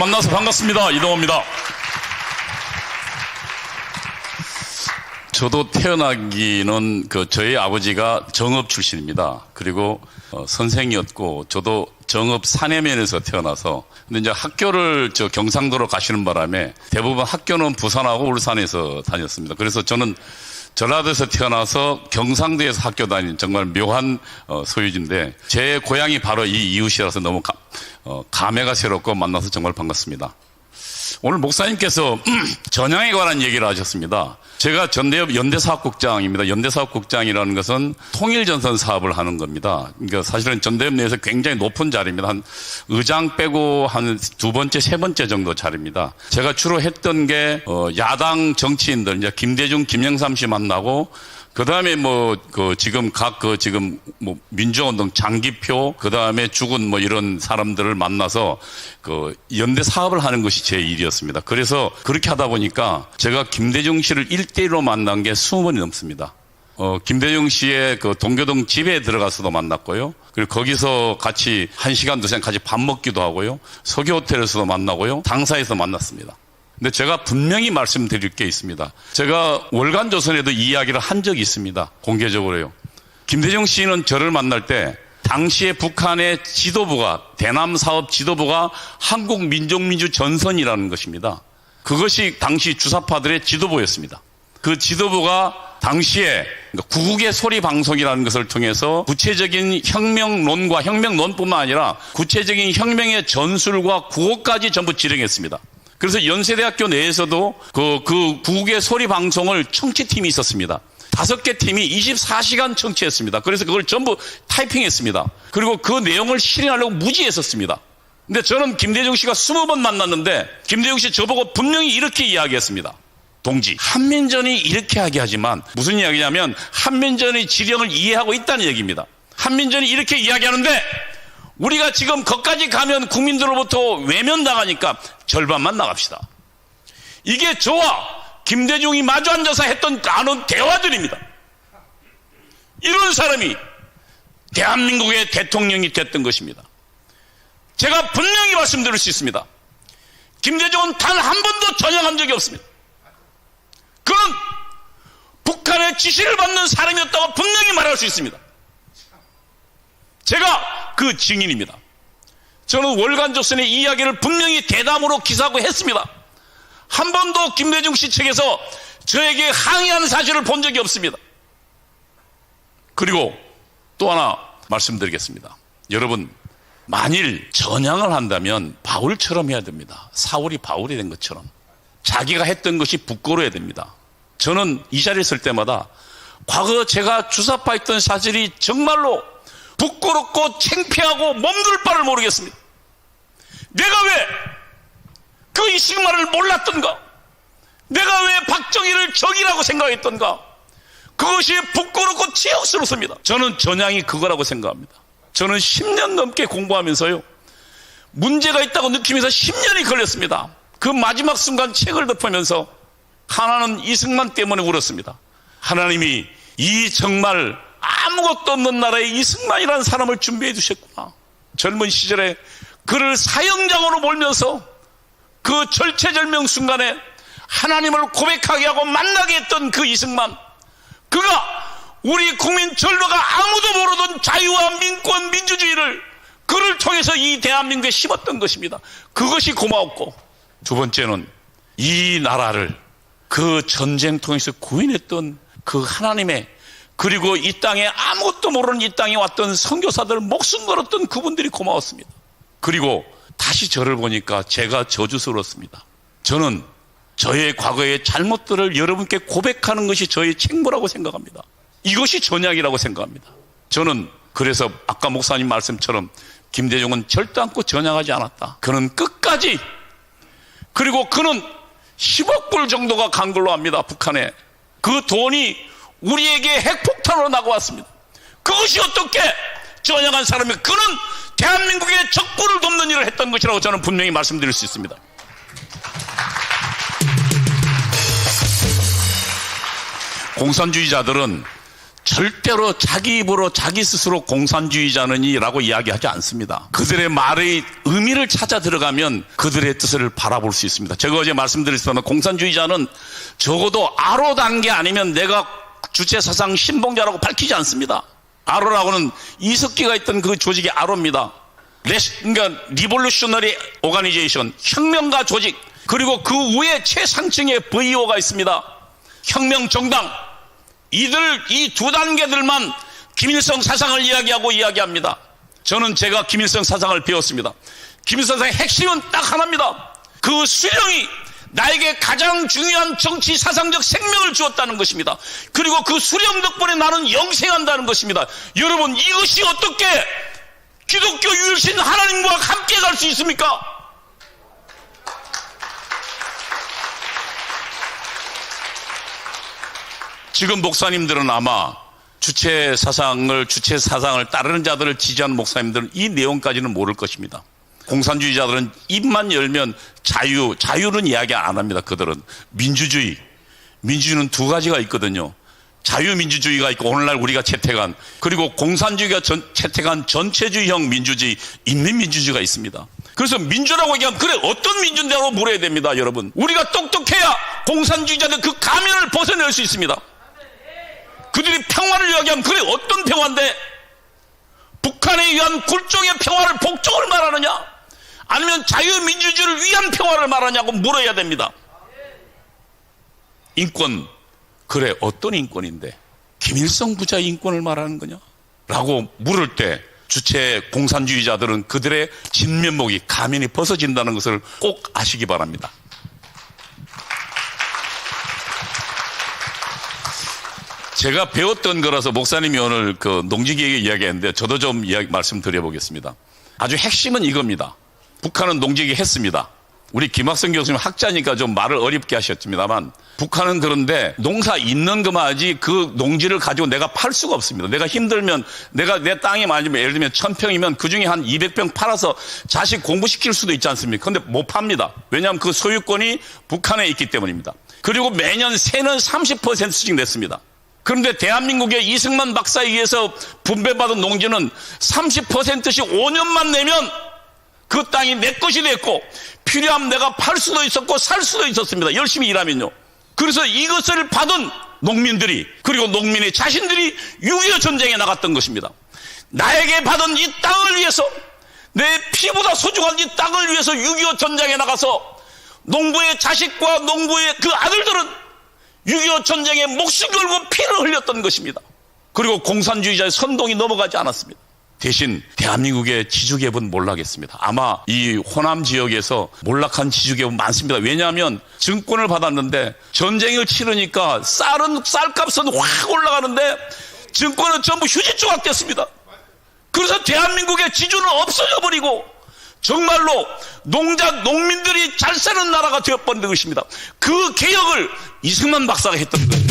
만나서 반갑습니다. 이동호입니다. 저도 태어나기는 저희 아버지가 정읍 출신입니다. 그리고 선생이었고 저도 정읍 사내면에서 태어나서 근데 이제 학교를 경상도로 가시는 바람에 대부분 학교는 부산하고 울산에서 다녔습니다. 그래서 저는 전라도에서 태어나서 경상도에서 학교 다닌 정말 묘한 소유지인데 제 고향이 바로 이 이웃이라서 너무 감회가 새롭고 만나서 정말 반갑습니다. 오늘 목사님께서 전향에 관한 얘기를 하셨습니다. 제가 전대협 연대사업국장입니다. 연대사업국장이라는 것은 통일전선 사업을 하는 겁니다. 그러니까 사실은 전대협 내에서 굉장히 높은 자리입니다. 한 의장 빼고 한 두 번째, 세 번째 정도 자리입니다. 제가 주로 했던 게 야당 정치인들, 이제 김대중, 김영삼 씨 만나고 그 다음에 지금 민주운동 장기표, 그 다음에 죽은 이런 사람들을 만나서 연대 사업을 하는 것이 제 일이었습니다. 그래서 그렇게 하다 보니까 제가 김대중 씨를 1대1로 만난 게 20번이 넘습니다. 김대중 씨의 동교동 집에 들어가서도 만났고요. 그리고 거기서 같이 1시간, 2시간 같이 밥 먹기도 하고요. 서귀호텔에서도 만나고요. 당사에서 만났습니다. 근데 제가 분명히 말씀드릴 게 있습니다. 제가 월간조선에도 이 이야기를 한 적이 있습니다. 공개적으로요. 김대중 씨는 저를 만날 때 당시에 북한의 지도부가 대남사업 지도부가 한국민족민주전선이라는 것입니다. 그것이 당시 주사파들의 지도부였습니다. 그 지도부가 당시에 구국의 소리 방송이라는 것을 통해서 구체적인 혁명론과 혁명론뿐만 아니라 구체적인 혁명의 전술과 구호까지 전부 지령했습니다. 그래서 연세대학교 내에서도 그 구국의 소리 방송을 청취팀이 있었습니다. 5개 팀이 24시간 청취했습니다. 그래서 그걸 전부 타이핑했습니다. 그리고 그 내용을 실행하려고 무지했었습니다. 근데 저는 김대중 씨가 20번 만났는데 김대중 씨 저보고 분명히 이렇게 이야기했습니다. 동지, 한민전이 이렇게 하지만 무슨 이야기냐면 한민전의 지령을 이해하고 있다는 얘기입니다. 한민전이 이렇게 이야기하는데 우리가 지금 거기까지 가면 국민들로부터 외면당하니까 절반만 나갑시다. 이게 저와 김대중이 마주 앉아서 했던 나눈 대화들입니다. 이런 사람이 대한민국의 대통령이 됐던 것입니다. 제가 분명히 말씀드릴 수 있습니다. 김대중은 단 한 번도 전향한 적이 없습니다. 그는 북한의 지시를 받는 사람이었다고 분명히 말할 수 있습니다. 제가 그 증인입니다. 저는 월간조선의 이 이야기를 분명히 대담으로 기사하고 했습니다. 한 번도 김대중 씨 측에서 저에게 항의하는 사실을 본 적이 없습니다. 그리고 또 하나 말씀드리겠습니다. 여러분, 만일 전향을 한다면 바울처럼 해야 됩니다. 사울이 바울이 된 것처럼. 자기가 했던 것이 부끄러워야 됩니다. 저는 이 자리에 설 때마다 과거 제가 주사파했던 사실이 정말로 부끄럽고 창피하고 몸둘 바를 모르겠습니다. 내가 왜 그 이승만을 몰랐던가? 내가 왜 박정희를 적이라고 생각했던가? 그것이 부끄럽고 치욕스럽습니다. 저는 전향이 그거라고 생각합니다. 저는 10년 넘게 공부하면서요, 문제가 있다고 느끼면서 10년이 걸렸습니다. 그 마지막 순간 책을 덮으면서 하나는 이승만 때문에 울었습니다. 하나님이 이 정말 아무것도 없는 나라에 이승만이라는 사람을 준비해 두셨구나. 젊은 시절에 그를 사형장으로 몰면서 그 절체절명 순간에 하나님을 고백하게 하고 만나게 했던 그 이승만, 그가 우리 국민 전로가 아무도 모르던 자유와 민권 민주주의를 그를 통해서 이 대한민국에 심었던 것입니다. 그것이 고마웠고, 두 번째는 이 나라를 그 전쟁 통해서 구인했던 그 하나님의, 그리고 이 땅에 아무것도 모르는 이 땅에 왔던 선교사들 목숨 걸었던 그분들이 고마웠습니다. 그리고 다시 저를 보니까 제가 저주스러웠습니다. 저는 저의 과거의 잘못들을 여러분께 고백하는 것이 저의 책무라고 생각합니다. 이것이 전향이라고 생각합니다. 저는 그래서 아까 목사님 말씀처럼 김대중은 절대 않고 전향하지 않았다. 그는 끝까지, 그리고 그는 10억 불 정도가 간 걸로 압니다. 북한에. 그 돈이 우리에게 핵폭탄으로 나가왔습니다. 그것이 어떻게 전향한 사람이, 그는 대한민국의 적부를 돕는 일을 했던 것이라고 저는 분명히 말씀드릴 수 있습니다. 공산주의자들은 절대로 자기 입으로 자기 스스로 공산주의자느니라고 이야기하지 않습니다. 그들의 말의 의미를 찾아 들어가면 그들의 뜻을 바라볼 수 있습니다. 제가 어제 말씀드렸지만 공산주의자는 적어도 아로 단계 아니면 내가 주체사상 신봉자라고 밝히지 않습니다. 아로라고는 이석기가 있던 그 조직이 아로입니다. 그러니까 리볼루셔너리 오가니제이션, 혁명가 조직, 그리고 그 위에 최상층의 VO가 있습니다. 혁명정당. 이 두 단계들만 김일성 사상을 이야기합니다. 저는 제가 김일성 사상을 배웠습니다. 김일성 사상의 핵심은 딱 하나입니다. 그 수령이 나에게 가장 중요한 정치 사상적 생명을 주었다는 것입니다. 그리고 그 수령 덕분에 나는 영생한다는 것입니다. 여러분, 이것이 어떻게 기독교 유일신 하나님과 함께 갈 수 있습니까? 지금 목사님들은 아마 주체 사상을 따르는 자들을 지지하는 목사님들은 이 내용까지는 모를 것입니다. 공산주의자들은 입만 열면 자유는 이야기 안 합니다. 그들은 민주주의는 두 가지가 있거든요. 자유민주주의가 있고 오늘날 우리가 채택한, 그리고 공산주의가 채택한 전체주의형 민주주의, 인민민주주의가 있습니다. 그래서 민주라고 얘기하면 그래 어떤 민주인데라고 물어야 됩니다. 여러분, 우리가 똑똑해야 공산주의자들 그 가면을 벗어낼 수 있습니다. 그들이 평화를 이야기하면 그래 어떤 평화인데, 북한에 의한 굴종의 평화를 복종을 말하느냐, 아니면 자유민주주의를 위한 평화를 말하냐고 물어야 됩니다. 인권, 그래 어떤 인권인데 김일성 부자의 인권을 말하는 거냐? 라고 물을 때 주체 공산주의자들은 그들의 진면목이 가면이 벗어진다는 것을 꼭 아시기 바랍니다. 제가 배웠던 거라서 목사님이 오늘 그 농지기획에 이야기했는데 저도 좀 말씀드려보겠습니다. 아주 핵심은 이겁니다. 북한은 농지기획 했습니다. 우리 김학성 교수님 학자니까 좀 말을 어렵게 하셨습니다만, 북한은 그런데 농사 있는 것만 하지 그 농지를 가지고 내가 팔 수가 없습니다. 내가 힘들면, 내가 내 땅이 많으면 예를 들면 1000평이면 그 중에 한 200평 팔아서 자식 공부시킬 수도 있지 않습니까? 근데 못 팝니다. 왜냐하면 그 소유권이 북한에 있기 때문입니다. 그리고 매년 세는 30%씩 냈습니다. 그런데 대한민국의 이승만 박사에 의해서 분배받은 농지는 30%씩 5년만 내면 그 땅이 내 것이 됐고, 필요하면 내가 팔 수도 있었고 살 수도 있었습니다. 열심히 일하면요. 그래서 이것을 받은 농민들이, 그리고 농민의 자신들이 6.25 전쟁에 나갔던 것입니다. 나에게 받은 이 땅을 위해서, 내 피보다 소중한 이 땅을 위해서 6.25 전쟁에 나가서 농부의 자식과 농부의 그 아들들은 6.25 전쟁에 목숨 걸고 피를 흘렸던 것입니다. 그리고 공산주의자의 선동이 넘어가지 않았습니다. 대신 대한민국의 지주계급은 몰락했습니다. 아마 이 호남 지역에서 몰락한 지주계급 많습니다. 왜냐하면 증권을 받았는데 전쟁을 치르니까 쌀값은 확 올라가는데 증권은 전부 휴지 조각 됐습니다. 그래서 대한민국의 지주는 없어져 버리고 정말로 농민들이 잘 사는 나라가 되어버린 것입니다. 그 개혁을 이승만 박사가 했던 거예요.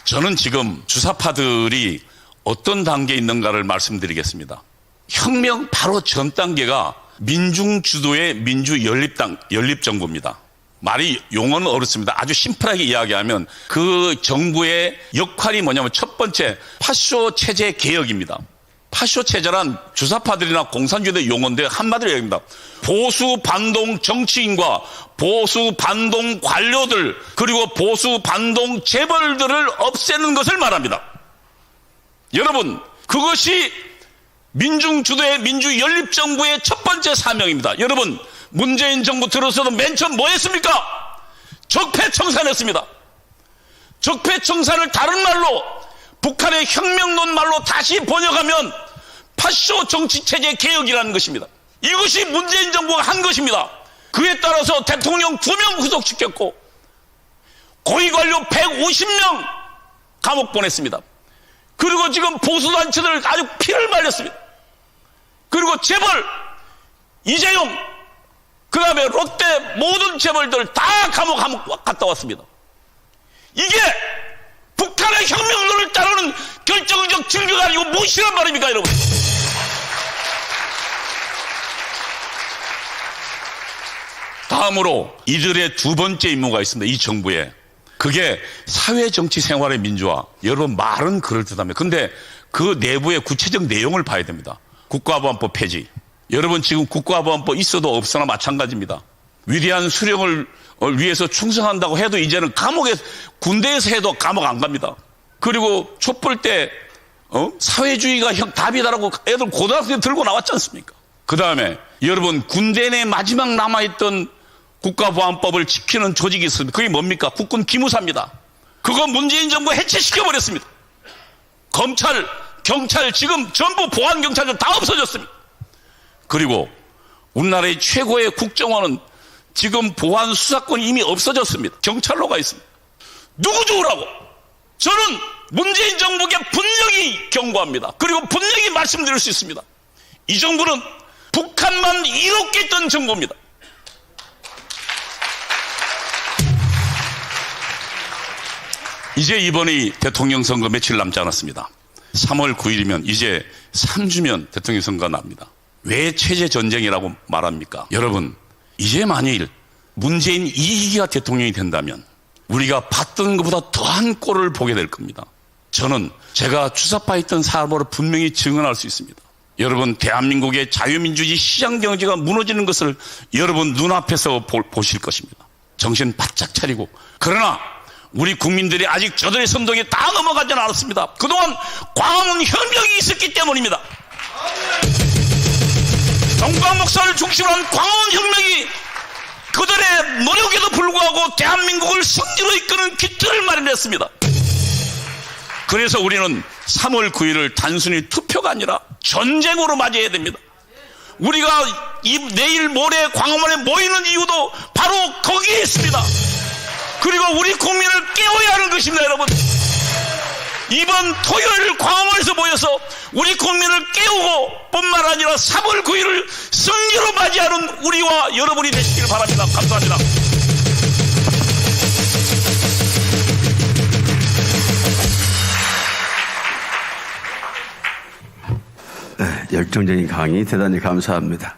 저는 지금 주사파들이 어떤 단계에 있는가를 말씀드리겠습니다. 혁명 바로 전 단계가 민중주도의 민주연립정부입니다. 말이 용어는 어렵습니다. 아주 심플하게 이야기하면 그 정부의 역할이 뭐냐면 첫 번째 파쇼 체제 개혁입니다. 파쇼 체제란 주사파들이나 공산주의의 용어인데 한마디로 얘기합니다. 보수 반동 정치인과 보수 반동 관료들, 그리고 보수 반동 재벌들을 없애는 것을 말합니다. 여러분, 그것이 민중주도의 민주연립정부의 첫 번째 사명입니다. 여러분, 문재인 정부 들어서도 맨 처음 뭐 했습니까? 적폐청산했습니다. 적폐청산을 다른 말로, 북한의 혁명론 말로 다시 번역하면 파쇼 정치체제 개혁이라는 것입니다. 이것이 문재인 정부가 한 것입니다. 그에 따라서 대통령 2명 구속시켰고 고위관료 150명 감옥 보냈습니다. 그리고 지금 보수단체들 아주 피를 말렸습니다. 그리고 재벌 이재용, 그 다음에 롯데 모든 재벌들 다 감옥 갔다 왔습니다. 이게 북한의 혁명론을 따르는 결정적 증거가 아니고 무엇이란 말입니까, 여러분? 다 다음으로 이들의 두 번째 임무가 있습니다. 이 정부에. 그게 사회정치 생활의 민주화. 여러분 말은 그럴듯합니다. 근데 그 내부의 구체적 내용을 봐야 됩니다. 국가보안법 폐지. 여러분 지금 국가보안법 있어도 없으나 마찬가지입니다. 위대한 수령을 위해서 충성한다고 해도 이제는 감옥에, 군대에서 해도 감옥 안 갑니다. 그리고 촛불 때 사회주의가 답이다라고 애들 고등학생 들고 나왔지 않습니까? 그 다음에 여러분 군대 내 마지막 남아있던 국가보안법을 지키는 조직이 있습니다. 그게 뭡니까? 국군 기무사입니다. 그거 문재인 정부 해체시켜버렸습니다. 검찰, 경찰 지금 전부 보안경찰들 다 없어졌습니다. 그리고 우리나라의 최고의 국정원은 지금 보안 수사권이 이미 없어졌습니다. 경찰로 가 있습니다. 누구 좋으라고? 저는 문재인 정부에게 분명히 경고합니다. 그리고 분명히 말씀드릴 수 있습니다. 이 정부는 북한만 이롭게 했던 정부입니다. 이제 이번이 대통령 선거 며칠 남지 않았습니다. 3월 9일이면 이제 3주면 대통령 선거가 납니다. 왜 체제 전쟁이라고 말합니까? 여러분, 이제 만일 문재인 2기가 대통령이 된다면 우리가 봤던 것보다 더한 꼴을 보게 될 겁니다. 저는 제가 주사파했던 사람으로 분명히 증언할 수 있습니다. 여러분, 대한민국의 자유민주주의 시장경제가 무너지는 것을 여러분 눈앞에서 보실 것입니다. 정신 바짝 차리고. 그러나 우리 국민들이 아직 저들의 선동에 다 넘어가지는 않았습니다. 그동안 광화문 혁명이 있었기 때문입니다. 정광 목사를 중심으로 한 광화문 혁명이 그들의 노력에도 불구하고 대한민국을 승리로 이끄는 기틀을 마련했습니다. 그래서 우리는 3월 9일을 단순히 투표가 아니라 전쟁으로 맞이해야 됩니다. 우리가 내일 모레 광화문에 모이는 이유도 바로 거기에 있습니다. 그리고 우리 국민을 깨워야 하는 것입니다, 여러분. 이번 토요일 광화문에서 모여서 우리 국민을 깨우고 뿐만 아니라 3월 9일을 승리로 맞이하는 우리와 여러분이 되시길 바랍니다. 감사합니다. 네, 열정적인 강의 대단히 감사합니다.